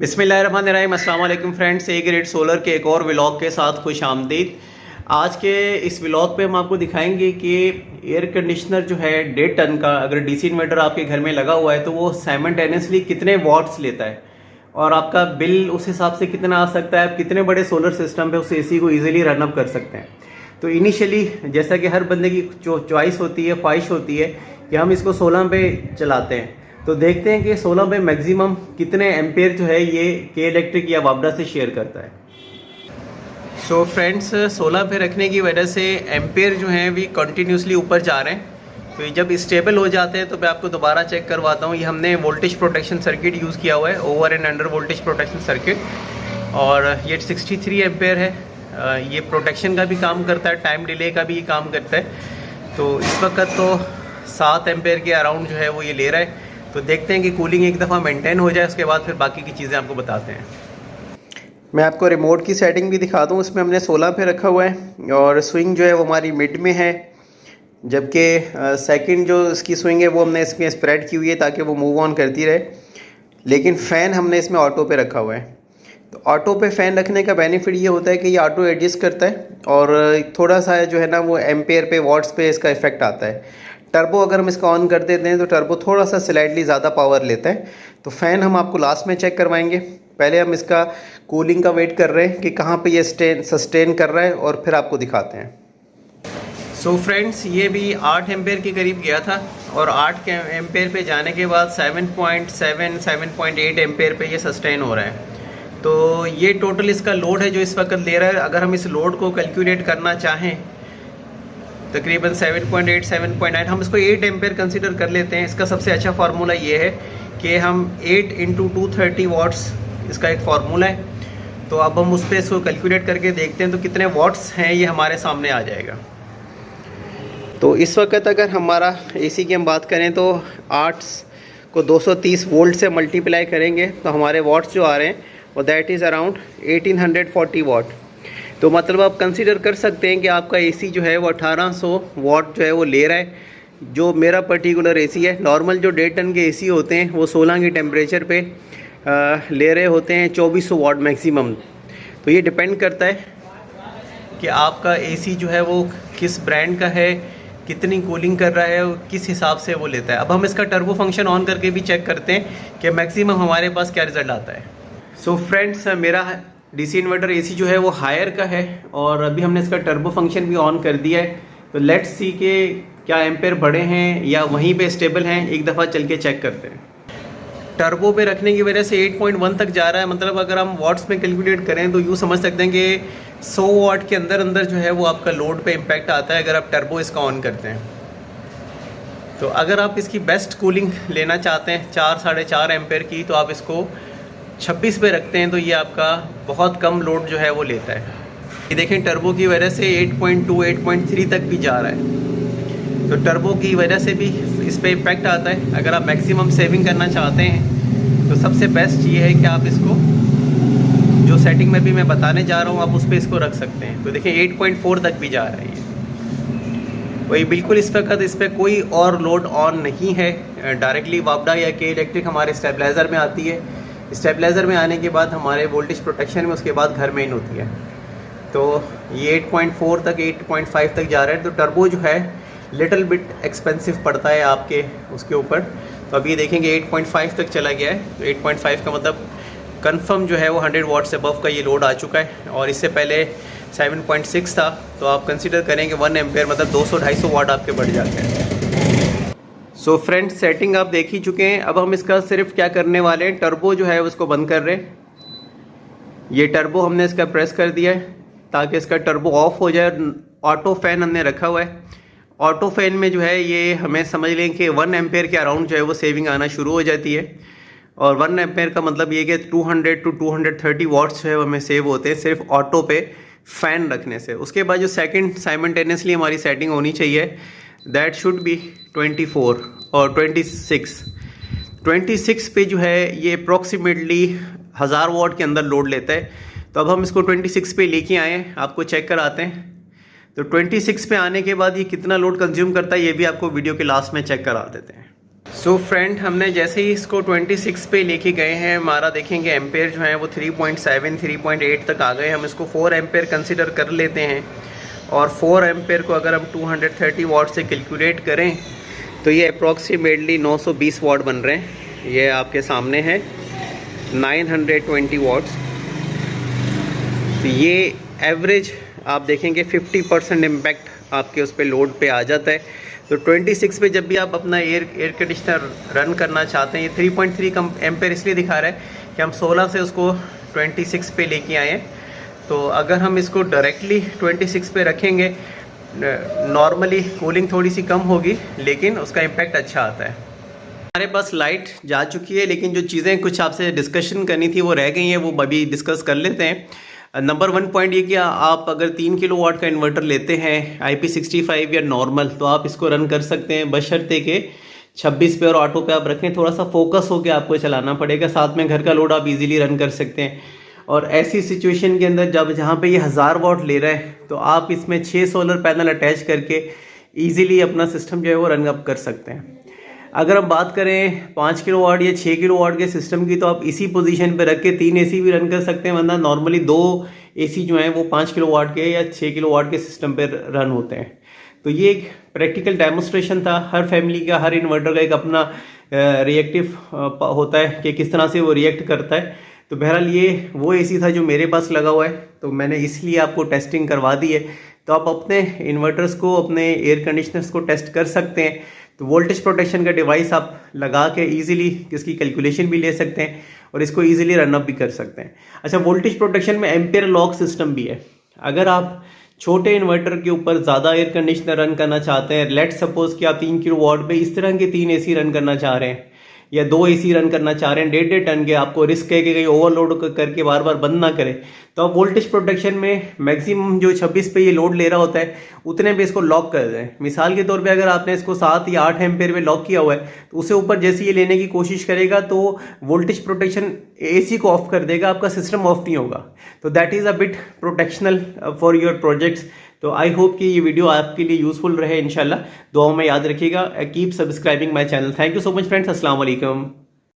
बिस्मिल्लाहिर्रहमानिर्रहीम। अस्सलाम वालेकुम फ्रेंड्स, ए ग्रेड सोलर के एक और व्लॉग के साथ खुश आमदीद। आज के इस व्लॉग पे हम आपको दिखाएंगे कि एयर कंडीशनर जो है 1.5 टन का अगर डीसी इन्वर्टर आपके घर में लगा हुआ है तो वो साइमल्टेनियसली कितने वॉट्स लेता है और आपका बिल उस हिसाब से कितना आ सकता है। आप कितने बड़े सोलर सिस्टम पे उस एसी को ईजिली रनअप कर सकते हैं। तो इनिशियली जैसा कि हर बंदे की चॉइस होती है, ख्वाहिश होती है कि हम इसको 16 पे चलाते हैं। तो देखते हैं कि 16 पे मैक्सिमम कितने एम्पेयर जो है ये के इलेक्ट्रिक या वापडा से शेयर करता है। सो फ्रेंड्स, 16 पे रखने की वजह से एम्पेयर जो हैं भी कंटिन्यूसली ऊपर जा रहे हैं। तो ये जब स्टेबल हो जाते हैं तो मैं आपको दोबारा चेक करवाता हूँ। ये हमने वोल्टेज प्रोटेक्शन सर्किट यूज़ किया हुआ है, over and under voltage protection circuit, और ये 63 एम्पेयर है। ये प्रोटेक्शन का भी काम करता है, टाइम डिले का भी काम करता है। तो इस वक्त तो 7 एम्पेयर के अराउंड जो है वो ये ले रहा है। तो देखते हैं कि कूलिंग एक दफ़ा मेंटेन हो जाए, उसके बाद फिर बाकी की चीज़ें आपको बताते हैं। मैं आपको रिमोट की सेटिंग भी दिखा दूँ। इसमें हमने 16 पे रखा हुआ है और स्विंग जो है वो हमारी मिड में है, जबकि सेकंड जो इसकी स्विंग है वो हमने इसमें स्प्रेड की हुई है ताकि वो मूव ऑन करती रहे। लेकिन फ़ैन हमने इसमें ऑटो पे रखा हुआ है। तो ऑटो पे फ़ैन रखने का बेनिफिट ये होता है कि ये ऑटो एडजस्ट करता है और थोड़ा सा जो है ना वो एम्पेयर पे, वॉट्स पे इसका इफेक्ट आता है। टर्बो अगर हम इसका ऑन कर देते हैं तो टर्बो थोड़ा सा स्लाइडली ज़्यादा पावर लेता है। तो फ़ैन हम आपको लास्ट में चेक करवाएंगे। पहले हम इसका कूलिंग का वेट कर रहे हैं कि कहाँ पे ये सस्टेन कर रहा है और फिर आपको दिखाते हैं। सो फ्रेंड्स, ये भी 8 एम्पेयर के करीब गया था और 8 एम्पेयर पे जाने के बाद 7.7 7.8 एम्पेयर पे ये सस्टेन हो रहा है। तो ये टोटल इसका लोड है जो इस वक्त ले रहा है। अगर हम इस लोड को कैलकुलेट करना चाहें तकरीबन 7.8 7.9, हम इसको 8 एम्पेयर कंसीडर कर लेते हैं। इसका सबसे अच्छा फार्मूला ये है कि हम 8 × 230 वाट्स इसका एक फार्मूला है। तो अब हम उस पर इसको कैलकुलेट करके देखते हैं तो कितने वाट्स हैं ये हमारे सामने आ जाएगा। तो इस वक्त अगर हमारा एसी की हम बात करें तो 8 को 230 वोल्ट से मल्टीप्लाई करेंगे तो हमारे वाट्स जो आ रहे हैं वो दैट इज़ अराउंड 1840 वाट। तो मतलब आप कंसीडर कर सकते हैं कि आपका एसी जो है वो 1800 वाट जो है वो ले रहा है। जो मेरा पर्टिकुलर एसी है, नॉर्मल जो 1.5 टन के एसी होते हैं वो 16 की टेम्परेचर पे ले रहे होते हैं 2400 वाट मैक्सिमम। तो ये डिपेंड करता है कि आपका एसी जो है वो किस ब्रांड का है, कितनी कूलिंग कर रहा है और किस हिसाब से वो लेता है। अब हम इसका टर्बो फंक्शन ऑन करके भी चेक करते हैं कि मैक्सिमम हमारे पास क्या रिज़ल्ट आता है। सो फ्रेंड्स, मेरा डीसी इन्वर्टर एसी जो है वो हायर का है और अभी हमने इसका टर्बो फंक्शन भी ऑन कर दिया है। तो लेट्स सी के क्या एम्पेयर बढ़े हैं या वहीं पे स्टेबल हैं, एक दफ़ा चल के चेक करते हैं। टर्बो पे रखने की वजह से 8.1 तक जा रहा है। मतलब अगर हम वाट्स में कैलकुलेट करें तो यूँ समझ सकते हैं कि 100 वाट के अंदर अंदर जो है वो आपका लोड पे इम्पैक्ट आता है अगर आप टर्बो इसका ऑन करते हैं। तो अगर आप इसकी बेस्ट कूलिंग लेना चाहते हैं 4 4.5 एम्पेयर की, तो आप इसको 26 पे रखते हैं तो ये आपका बहुत कम लोड जो है वो लेता है। ये देखें, टर्बो की वजह से 8.2 8.3 तक भी जा रहा है। तो टर्बो की वजह से भी इस पर इम्पैक्ट आता है। अगर आप मैक्सिमम सेविंग करना चाहते हैं तो सबसे बेस्ट ये है कि आप इसको जो सेटिंग में भी मैं बताने जा रहा हूँ आप उस पर इसको रख सकते हैं। तो देखिए 8.4 तक भी जा रहा है ये। वही बिल्कुल इस वक्त इस पर कोई और लोड ऑन नहीं है। डायरेक्टली वापडा या के इलेक्ट्रिक हमारे स्टेबलाइज़र में आती है। स्टेबलाइज़र में आने के बाद हमारे वोल्टेज प्रोटेक्शन में उसके बाद घर में इन होती है। तो ये 8.4 तक 8.5 तक जा रहा है। तो टर्बो जो है लिटिल बिट एक्सपेंसिव पड़ता है आपके उसके ऊपर। तो अभी देखेंगे 8.5 तक चला गया है। तो 8.5 का मतलब कंफर्म जो है वो 100 वाट से अबव का ये लोड आ चुका है और इससे पहले 7.6 था। तो आप कंसिडर करें कि 1 एम्पेयर मतलब 200-250 वाट आपके बढ़ जाते हैं। सो फ्रेंड्स, सेटिंग आप देख ही चुके हैं। अब हम इसका सिर्फ क्या करने वाले हैं, टर्बो जो है उसको बंद कर रहे हैं। ये टर्बो हमने इसका प्रेस कर दिया है ताकि इसका टर्बो ऑफ हो जाए। ऑटो फैन हमने रखा हुआ है। ऑटो फैन में जो है ये हमें समझ लें कि 1 एम्पेयर के अराउंड जो है वो सेविंग आना शुरू हो जाती है। और 1 एम्पेयर का मतलब ये कि 200 to 230 वाट्स जो है वो हमें सेव होते हैं सिर्फ ऑटो पे फ़ैन रखने से। उसके बाद जो सेकंड साइमल्टेनियसली हमारी सेटिंग होनी चाहिए दैट शुड बी 24 और 26 पे जो है ये अप्रॉक्सीमेटली 1000 वाट के अंदर लोड लेता है। तो अब हम इसको 26 पे लेके आए हैं, आपको चेक कराते हैं। तो 26 पे आने के बाद ये कितना लोड कंज्यूम करता है ये भी आपको वीडियो के लास्ट में चेक करा देते हैं। सो फ्रेंड, हमने जैसे ही इसको 26 पे लेके गए हैं, हमारा देखेंगे एम्पेयर जो है वो 3.7 3.8 तक आ गए। हम इसको 4 एम्पेयर कंसिडर कर लेते हैं और 4 एम्पेयर को अगर हम 230 वाट से कैलकुलेट करें तो ये अप्रॉक्सीमेटली 920 वाट बन रहे हैं। ये आपके सामने है 920 वाट्स। तो ये एवरेज आप देखेंगे 50% इम्पैक्ट आपके उस पर लोड पे आ जाता है। तो 26 पे जब भी आप अपना एयर कंडीशनर रन करना चाहते हैं, ये 3.3 कम एम्पेयर इसलिए दिखा रहा है कि हम 16 से उसको 26 पे लेके आए हैं। तो अगर हम इसको डायरेक्टली 26 पे रखेंगे, नॉर्मली कूलिंग थोड़ी सी कम होगी लेकिन उसका इम्पैक्ट अच्छा आता है। हमारे पास लाइट जा चुकी है, लेकिन जो चीज़ें कुछ आपसे डिस्कशन करनी थी वो रह गई हैं, वो अभी डिस्कस कर लेते हैं। नंबर 1 पॉइंट ये कि आप अगर 3 किलोवाट का इन्वर्टर लेते हैं IP65 या नॉर्मल, तो आप इसको रन कर सकते हैं बशर्ते के 26 पे और ऑटो पे आप रखें। थोड़ा सा फोकस होकर आपको चलाना पड़ेगा, साथ में घर का लोड आप इजीली रन कर सकते हैं। और ऐसी सिचुएशन के अंदर जब जहाँ पे ये 1000 वाट ले रहा है तो आप इसमें 6 सोलर पैनल अटैच करके ईजिली अपना सिस्टम जो है वो रन अप कर सकते हैं। अगर हम बात करें 5 किलोवाट या 6 किलोवाट के सिस्टम की, तो आप इसी पोजीशन पे रख के 3 AC भी रन कर सकते हैं, वरना नॉर्मली 2 AC जो हैं वो 5 किलोवाट के या 6 किलोवाट के सिस्टम पे रन होते हैं। तो ये एक प्रैक्टिकल डेमोस्ट्रेशन था। हर फैमिली का, हर इन्वर्टर का एक अपना रिएक्टिव होता है कि किस तरह से वो रिएक्ट करता है। तो बहरहाल ये वो AC था जो मेरे पास लगा हुआ है, तो मैंने इसलिए आपको टेस्टिंग करवा दी है। तो आप अपने इन्वर्टर्स को, अपने एयर कंडीशनर्स को टेस्ट कर सकते हैं। तो वोल्टेज प्रोटेक्शन का डिवाइस आप लगा के इजीली इसकी कैलकुलेशन भी ले सकते हैं और इसको इजीली रन अप भी कर सकते हैं। अच्छा, वोल्टेज प्रोटेक्शन में एम्पेयर लॉक सिस्टम भी है। अगर आप छोटे इन्वर्टर के ऊपर ज़्यादा एयर कंडीशनर रन करना चाहते हैं, लेट सपोज कि आप 3 किलोवाट पे इस तरह के 3 AC रन करना चाह रहे हैं या 2 AC रन करना चाह रहे हैं 1.5 टन के, आपको रिस्क है कि कहीं ओवरलोड करके बार बार बंद ना करें, तो आप वोल्टेज प्रोटेक्शन में मैक्सिमम जो 26 पे ये लोड ले रहा होता है उतने पे इसको लॉक कर दें। मिसाल के तौर पे अगर आपने इसको 7 या 8 एम्पेयर पे लॉक किया हुआ है, तो उससे ऊपर जैसे ये लेने की कोशिश करेगा तो वोल्टेज प्रोटेक्शन AC को ऑफ कर देगा, आपका सिस्टम ऑफ नहीं होगा। तो that is a bit protectional for your projects. तो आई होप कि ये वीडियो आपके लिए यूजफुल रहे। इंशाल्लाह दुआओं में याद रखिएगा। Keep subscribing my channel. Thank you so much friends. अस्सलाम वालेकुम।